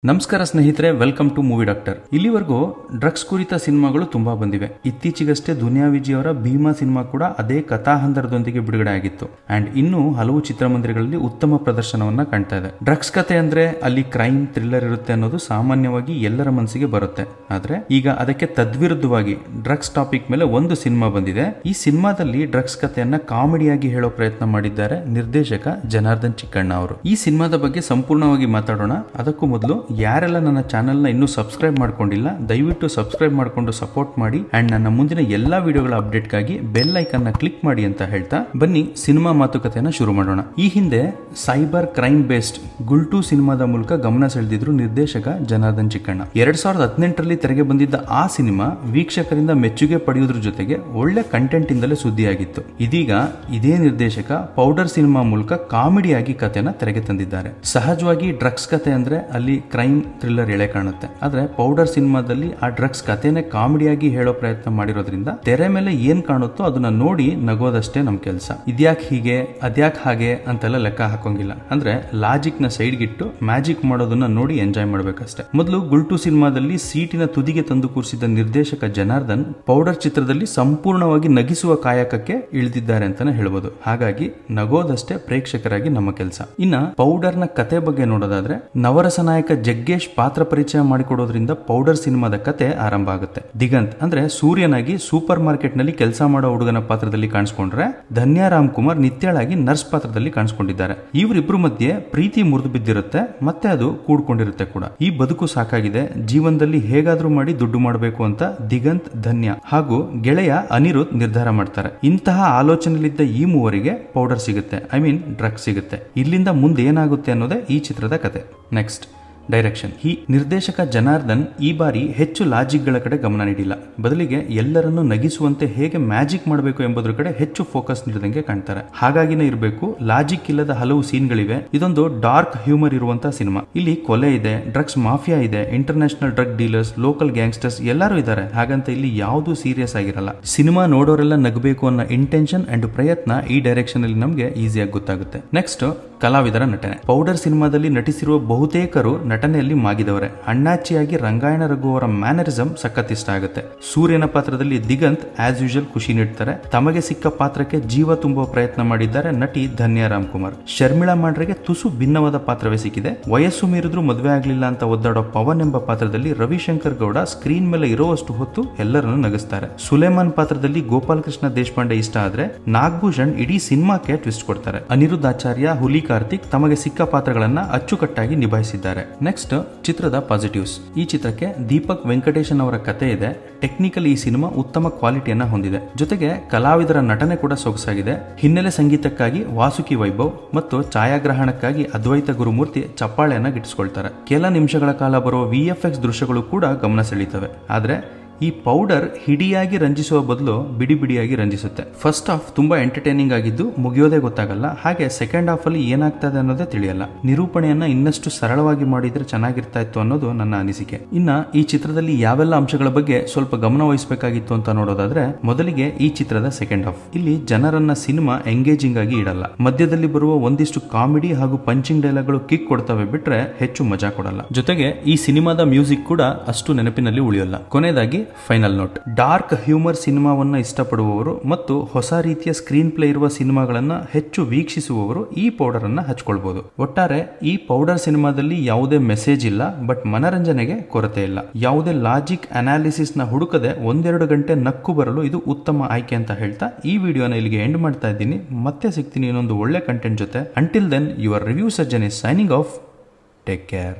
ನಮಸ್ಕಾರ ಸ್ನೇಹಿತರೆ, welcome to movie doctor. ಇಲ್ಲಿವರೆಗೂ ಡ್ರಗ್ಸ್ ಕುರಿತ ಸಿನಿಮಾಗಳು ತುಂಬಾ ಬಂದಿವೆ. ಇತ್ತೀಚೆಗಷ್ಟೇ ದುನಿಯಾ ವಿಜಯ್ ಅವರ ಭೀಮಾ ಸಿನಿಮಾ ಕೂಡ ಅದೇ ಕಥಾಹಂದರದೊಂದಿಗೆ ಬಿಡುಗಡೆ ಆಗಿತ್ತು. ಅಂಡ್ ಇನ್ನೂ ಹಲವು ಚಿತ್ರಮಂದಿರಗಳಲ್ಲಿ ಉತ್ತಮ ಪ್ರದರ್ಶನವನ್ನ ಕಾಣ್ತಾ ಇದೆ. ಡ್ರಗ್ಸ್ ಕಥೆ ಅಂದ್ರೆ ಅಲ್ಲಿ ಕ್ರೈಮ್ ಥ್ರಿಲ್ಲರ್ ಇರುತ್ತೆ ಅನ್ನೋದು ಸಾಮಾನ್ಯವಾಗಿ ಎಲ್ಲರ ಮನಸ್ಸಿಗೆ ಬರುತ್ತೆ. ಆದ್ರೆ ಈಗ ಅದಕ್ಕೆ ತದ್ವಿರುದ್ಧವಾಗಿ ಡ್ರಗ್ಸ್ ಟಾಪಿಕ್ ಮೇಲೆ ಒಂದು ಸಿನಿಮಾ ಬಂದಿದೆ. ಈ ಸಿನಿಮಾದಲ್ಲಿ ಡ್ರಗ್ಸ್ ಕಥೆಯನ್ನ ಕಾಮಿಡಿಯಾಗಿ ಹೇಳೋ ಪ್ರಯತ್ನ ಮಾಡಿದ್ದಾರೆ ನಿರ್ದೇಶಕ ಜನಾರ್ದನ್ ಚಿಕ್ಕಣ್ಣ ಅವರು. ಈ ಸಿನಿಮಾದ ಬಗ್ಗೆ ಸಂಪೂರ್ಣವಾಗಿ ಮಾತಾಡೋಣ. ಅದಕ್ಕೂ ಮೊದಲು ಯಾರೆಲ್ಲ ನನ್ನ ಚಾನೆಲ್ ನ ಇನ್ನೂ ಸಬ್ಸ್ಕ್ರೈಬ್ ಮಾಡ್ಕೊಂಡಿಲ್ಲ, ದಯವಿಟ್ಟು ಸಬ್ಸ್ಕ್ರೈಬ್ ಮಾಡ್ಕೊಂಡು ಸಪೋರ್ಟ್ ಮಾಡಿ ಅಂಡ್ ನನ್ನ ಮುಂದಿನ ಎಲ್ಲಾ ವಿಡಿಯೋಗಳ ಅಪ್ಡೇಟ್ಗಾಗಿ ಬೆಲ್ ಐಕನ್ ನ ಕ್ಲಿಕ್ ಮಾಡಿ ಅಂತ ಹೇಳ್ತಾ ಬನ್ನಿ ಸಿನಿಮಾ ಮಾತುಕತೆಯನ್ನ ಶುರು ಮಾಡೋಣ. ಈ ಹಿಂದೆ ಸೈಬರ್ ಕ್ರೈಮ್ ಬೇಸ್ಡ್ ಗುಲ್ಟು ಸಿನಿಮಾದ ಮೂಲಕ ಗಮನ ಸೆಳೆದಿದ್ರು ನಿರ್ದೇಶಕ ಜನಾರ್ದನ್ ಚಿಕ್ಕಣ್ಣ. 2018ರಲ್ಲಿ ತೆರೆಗೆ ಬಂದಿದ್ದ ಆ ಸಿನಿಮಾ ವೀಕ್ಷಕರಿಂದ ಮೆಚ್ಚುಗೆ ಪಡೆಯುವುದ್ರ ಜೊತೆಗೆ ಒಳ್ಳೆ ಕಂಟೆಂಟ್ ಇಂದಲೇ ಸುದ್ದಿಯಾಗಿತ್ತು. ಇದೀಗ ಇದೇ ನಿರ್ದೇಶಕ ಪೌಡರ್ ಸಿನಿಮಾ ಮೂಲಕ ಕಾಮಿಡಿಯಾಗಿ ಕಥೆನ ತೆರೆಗೆ ತಂದಿದ್ದಾರೆ. ಸಹಜವಾಗಿ ಡ್ರಗ್ಸ್ ಕಥೆ ಅಂದ್ರೆ ಅಲ್ಲಿ ಕ್ರೈಮ್ ಥ್ರಿಲ್ಲರ್ ಎಳೆ ಕಾಣುತ್ತೆ. ಆದ್ರೆ ಪೌಡರ್ ಸಿನಿಮಾದಲ್ಲಿ ಆ ಡ್ರಗ್ಸ್ ಕಥೆನೆ ಕಾಮಿಡಿಯಾಗಿ ಹೇಳೋ ಪ್ರಯತ್ನ ಮಾಡಿರೋದ್ರಿಂದ ತೆರೆ ಮೇಲೆ ಏನ್ ಕಾಣುತ್ತೋ ಅದನ್ನ ನೋಡಿ ನಗೋದಷ್ಟೇ ನಮ್ ಕೆಲಸ. ಇದ್ಯಾಕ್ ಹೀಗೆ ಅದ್ಯಾಕ್ ಹಾಗೆ ಅಂತೆಲ್ಲ ಲೆಕ್ಕ ಹಾಕೋಂಗಿಲ್ಲ. ಅಂದ್ರೆ ಲಾಜಿಕ್ ನ ಸೈಡ್ ಗಿಟ್ಟು ಮ್ಯಾಜಿಕ್ ಮಾಡೋದನ್ನ ನೋಡಿ ಎಂಜಾಯ್ ಮಾಡ್ಬೇಕಷ್ಟೇ. ಮೊದಲು ಗುಲ್ಟು ಸಿನಿಮಾದಲ್ಲಿ ಸೀಟಿನ ತುದಿಗೆ ತಂದು ಕೂರಿಸಿದ ನಿರ್ದೇಶಕ ಜನಾರ್ದನ್ ಪೌಡರ್ ಚಿತ್ರದಲ್ಲಿ ಸಂಪೂರ್ಣವಾಗಿ ನಗಿಸುವ ಕಾಯಕಕ್ಕೆ ಇಳಿದಿದ್ದಾರೆ ಅಂತಾನೆ ಹೇಳ್ಬೋದು. ಹಾಗಾಗಿ ನಗೋದಷ್ಟೇ ಪ್ರೇಕ್ಷಕರಾಗಿ ನಮ್ಮ ಕೆಲಸ. ಇನ್ನ ಪೌಡರ್ ನ ಕತೆ ಬಗ್ಗೆ ನೋಡೋದಾದ್ರೆ ನವರಸ ನಾಯಕ ಜಗ್ಗೇಶ್ ಪಾತ್ರ ಪರಿಚಯ ಮಾಡಿಕೊಡೋದ್ರಿಂದ ಪೌಡರ್ ಸಿನಿಮಾದ ಕತೆ ಆರಂಭ ಆಗುತ್ತೆ. ದಿಗಂತ್ ಅಂದ್ರೆ ಸೂರ್ಯನಾಗಿ ಸೂಪರ್ ಮಾರ್ಕೆಟ್ ನಲ್ಲಿ ಕೆಲಸ ಮಾಡೋ ಹುಡುಗನ ಪಾತ್ರದಲ್ಲಿ ಕಾಣಿಸ್ಕೊಂಡ್ರೆ, ಧನ್ಯಾ ರಾಮ್ ಕುಮಾರ್ ನಿತ್ಯಾಳಾಗಿ ನರ್ಸ್ ಪಾತ್ರದಲ್ಲಿ ಕಾಣಿಸ್ಕೊಂಡಿದ್ದಾರೆ. ಇವರಿಬ್ರು ಮಧ್ಯೆ ಪ್ರೀತಿ ಮುರಿದು ಬಿದ್ದಿರುತ್ತೆ, ಮತ್ತೆ ಅದು ಕೂಡ್ಕೊಂಡಿರುತ್ತೆ ಕೂಡ. ಈ ಬದುಕು ಸಾಕಾಗಿದೆ, ಜೀವನದಲ್ಲಿ ಹೇಗಾದ್ರೂ ಮಾಡಿ ದುಡ್ಡು ಮಾಡಬೇಕು ಅಂತ ದಿಗಂತ್, ಧನ್ಯಾ ಹಾಗೂ ಗೆಳೆಯ ಅನಿರುದ್ಧ್ ನಿರ್ಧಾರ ಮಾಡ್ತಾರೆ. ಇಂತಹ ಆಲೋಚನೆಯಲ್ಲಿದ್ದ ಈ ಮೂವರಿಗೆ ಪೌಡರ್ ಸಿಗುತ್ತೆ, ಡ್ರಗ್ಸ್ ಸಿಗುತ್ತೆ. ಇಲ್ಲಿಂದ ಮುಂದೆ ಏನಾಗುತ್ತೆ ಅನ್ನೋದೇ ಈ ಚಿತ್ರದ ಕತೆ. Next direction. ಈ ನಿರ್ದೇಶಕ ಜನಾರ್ದನ್ ಈ ಬಾರಿ ಹೆಚ್ಚು ಲಾಜಿಕ್ ಗಳ ಕಡೆ ಗಮನ ನೀಡಿಲ್ಲ. ಬದಲಿಗೆ ಎಲ್ಲರನ್ನು ನಗಿಸುವಂತೆ ಹೇಗೆ ಮ್ಯಾಜಿಕ್ ಮಾಡಬೇಕು ಎಂಬುದರ ಕಡೆ ಹೆಚ್ಚು ಫೋಕಸ್ ನೀಡಿದಂಗೆ ಕಾಣ್ತಾರೆ. ಹಾಗಾಗಿನೇ ಇರಬೇಕು, ಲಾಜಿಕ್ ಇಲ್ಲದ ಹಲವು ಸೀನ್ಗಳಿವೆ. ಇದೊಂದು ಡಾರ್ಕ್ ಹ್ಯೂಮರ್ ಇರುವಂತಹ ಸಿನಿಮಾ. ಇಲ್ಲಿ ಕೊಲೆ ಇದೆ, ಡ್ರಗ್ಸ್ ಮಾಫಿಯಾ ಇದೆ, international drug dealers, local gangsters ಎಲ್ಲರೂ ಇದ್ದಾರೆ. ಹಾಗಂತ ಇಲ್ಲಿ ಯಾವುದು ಸೀರಿಯಸ್ ಆಗಿರಲ್ಲ. ಸಿನಿಮಾ ನೋಡೋರೆಲ್ಲ ನಗಬೇಕು ಅನ್ನೋ ಇಂಟೆನ್ಷನ್ ಅಂಡ್ ಪ್ರಯತ್ನ ಈ ಡೈರೆಕ್ಷನ್ ಅಲ್ಲಿ ನಮಗೆ ಈಸಿಯಾಗಿ ಗೊತ್ತಾಗುತ್ತೆ. ನೆಕ್ಸ್ಟ್ ಕಲಾವಿದರ ನಟನೆ. ಪೌಡರ್ ಸಿನಿಮಾದಲ್ಲಿ ನಟಿಸಿರುವ ಬಹುತೇಕರು ನಟನೆಯಲ್ಲಿ ಮಾಗಿದವರೇ. ಅಣ್ಣಾಚಿಯಾಗಿ ರಂಗಾಯಣ ರಘು ಅವರ ಮ್ಯಾನರಿಸಂ ಸಖತ್ ಇಷ್ಟ ಆಗುತ್ತೆ. ಸೂರ್ಯನ ಪಾತ್ರದಲ್ಲಿ ದಿಗಂತ್ ಆಸ್ ಯೂಶುವಲ್ ಖುಷಿ ನೀಡ್ತಾರೆ. ತಮಗೆ ಸಿಕ್ಕ ಪಾತ್ರಕ್ಕೆ ಜೀವ ತುಂಬುವ ಪ್ರಯತ್ನ ಮಾಡಿದ್ದಾರೆ ನಟಿ ಧನ್ಯಾ ರಾಮ್ ಕುಮಾರ್. ಶರ್ಮಿಳಾ ಮಾಂಡ್ರೆಗೆ ತುಸು ಭಿನ್ನವಾದ ಪಾತ್ರವೇ ಸಿಕ್ಕಿದೆ. ವಯಸ್ಸು ಮೀರಿದ್ರೂ ಮದುವೆ ಆಗ್ಲಿಲ್ಲ ಅಂತ ಒದ್ದಾಡೋ ಪವನ್ ಎಂಬ ಪಾತ್ರದಲ್ಲಿ ರವಿಶಂಕರ್ ಗೌಡ ಸ್ಕ್ರೀನ್ ಮೇಲೆ ಇರುವಷ್ಟು ಹೊತ್ತು ಎಲ್ಲರನ್ನು ನಗಿಸ್ತಾರೆ. ಸುಲೇಮಾನ್ ಪಾತ್ರದಲ್ಲಿ ಗೋಪಾಲ್ ಕೃಷ್ಣ ದೇಶಪಾಂಡೆ ಇಷ್ಟ ಆದ್ರೆ, ನಾಗಭೂಷಣ್ ಇಡೀ ಸಿನಿಮಾಕ್ಕೆ ಟ್ವಿಸ್ಟ್ ಕೊಡ್ತಾರೆ. ಅನಿರುದ್ಧ್ ಆಚಾರ್ಯ, ಹುಲಿ ಕಾರ್ತಿಕ್ ತಮಗೆ ಸಿಕ್ಕ ಪಾತ್ರಗಳನ್ನ ಅಚ್ಚುಕಟ್ಟಾಗಿ ನಿಭಾಯಿಸಿದ್ದಾರೆ. ನೆಕ್ಸ್ಟ್ ಚಿತ್ರದ ಪಾಸಿಟಿವ್ಸ್. ಈ ಚಿತ್ರಕ್ಕೆ ದೀಪಕ್ ವೆಂಕಟೇಶನ್ ಅವರ ಕತೆ ಇದೆ. ಟೆಕ್ನಿಕಲಿ ಈ ಸಿನಿಮಾ ಉತ್ತಮ ಕ್ವಾಲಿಟಿಯನ್ನ ಹೊಂದಿದೆ. ಜೊತೆಗೆ ಕಲಾವಿದರ ನಟನೆ ಕೂಡ ಸೊಗಸಾಗಿದೆ. ಹಿನ್ನೆಲೆ ಸಂಗೀತಕ್ಕಾಗಿ ವಾಸುಕಿ ವೈಭವ್ ಮತ್ತು ಛಾಯಾಗ್ರಹಣಕ್ಕಾಗಿ ಅದ್ವೈತ ಗುರುಮೂರ್ತಿ ಚಪ್ಪಾಳೆಯನ್ನ ಗಿಟ್ಟಿಸ್ಕೊಳ್ತಾರೆ. ಕೆಲ ನಿಮಿಷಗಳ ಕಾಲ ಬರುವ ವಿಎಫ್ಎಕ್ಸ್ ದೃಶ್ಯಗಳು ಕೂಡ ಗಮನ ಸೆಳೀತವೆ. ಆದ್ರೆ ಈ ಪೌಡರ್ ಹಿಡಿಯಾಗಿ ರಂಜಿಸುವ ಬದಲು ಬಿಡಿ ಬಿಡಿಯಾಗಿ ರಂಜಿಸುತ್ತೆ. ಫಸ್ಟ್ ಹಾಫ್ ತುಂಬಾ ಎಂಟರ್ಟೈನಿಂಗ್ ಆಗಿದ್ದು ಮುಗಿಯೋದೇ ಗೊತ್ತಾಗಲ್ಲ. ಹಾಗೆ ಸೆಕೆಂಡ್ ಹಾಫ್ ಅಲ್ಲಿ ಏನಾಗ್ತದೆ ಅನ್ನೋದೇ ತಿಳಿಯಲ್ಲ. ನಿರೂಪಣೆಯನ್ನ ಇನ್ನಷ್ಟು ಸರಳವಾಗಿ ಮಾಡಿದ್ರೆ ಚೆನ್ನಾಗಿರ್ತಾ ಇತ್ತು ಅನ್ನೋದು ನನ್ನ ಅನಿಸಿಕೆ. ಇನ್ನ ಈ ಚಿತ್ರದಲ್ಲಿ ಯಾವೆಲ್ಲ ಅಂಶಗಳ ಬಗ್ಗೆ ಸ್ವಲ್ಪ ಗಮನ ವಹಿಸಬೇಕಾಗಿತ್ತು ಅಂತ ನೋಡೋದಾದ್ರೆ, ಮೊದಲಿಗೆ ಈ ಚಿತ್ರದ ಸೆಕೆಂಡ್ ಹಾಫ್. ಇಲ್ಲಿ ಜನರನ್ನ ಸಿನಿಮಾ ಎಂಗೇಜಿಂಗ್ ಆಗಿ ಇಡಲ್ಲ. ಮಧ್ಯದಲ್ಲಿ ಬರುವ ಒಂದಿಷ್ಟು ಕಾಮಿಡಿ ಹಾಗೂ ಪಂಚಿಂಗ್ ಡೈಲಾಗ್ಗಳು ಕಿಕ್ ಕೊಡ್ತವೆ ಬಿಟ್ರೆ ಹೆಚ್ಚು ಮಜಾ ಕೊಡಲ್ಲ. ಜೊತೆಗೆ ಈ ಸಿನಿಮಾದ ಮ್ಯೂಸಿಕ್ ಕೂಡ ಅಷ್ಟು ನೆನಪಿನಲ್ಲಿ ಉಳಿಯಲ್ಲ. ಕೊನೆಯದಾಗಿ ಫೈನಲ್ ನೋಟ್. ಡಾರ್ಕ್ ಹ್ಯೂಮರ್ ಸಿನಿಮಾವನ್ನ ಇಷ್ಟಪಡುವವರು ಮತ್ತು ಹೊಸ ರೀತಿಯ ಸ್ಕ್ರೀನ್ ಪ್ಲೇ ಇರುವ ಸಿನಿಮಾಗಳನ್ನ ಹೆಚ್ಚು ವೀಕ್ಷಿಸುವವರು ಈ ಪೌಡರ್ ಅನ್ನ ಹಚ್ಕೊಳ್ಬಹುದು. ಒಟ್ಟಾರೆ ಈ ಪೌಡರ್ ಸಿನಿಮಾದಲ್ಲಿ ಯಾವುದೇ ಮೆಸೇಜ್ ಇಲ್ಲ, ಬಟ್ ಮನರಂಜನೆಗೆ ಕೊರತೆ ಇಲ್ಲ. ಯಾವುದೇ ಲಾಜಿಕ್ ಅನಾಲಿಸಿಸ್ ನ ಹುಡುಕದೆ 1-2 ಗಂಟೆ ನಕ್ಕು ಬರಲು ಇದು ಉತ್ತಮ ಆಯ್ಕೆ ಅಂತ ಹೇಳ್ತಾ ಈ ವಿಡಿಯೋನ ಇಲ್ಲಿಗೆ ಎಂಡ್ ಮಾಡ್ತಾ ಇದ್ದೀನಿ. ಮತ್ತೆ ಸಿಗ್ತೀನಿ ಇನ್ನೊಂದು ಒಳ್ಳೆ ಕಂಟೆಂಟ್ ಜೊತೆ. Until then your review surgeon is signing off. Take care.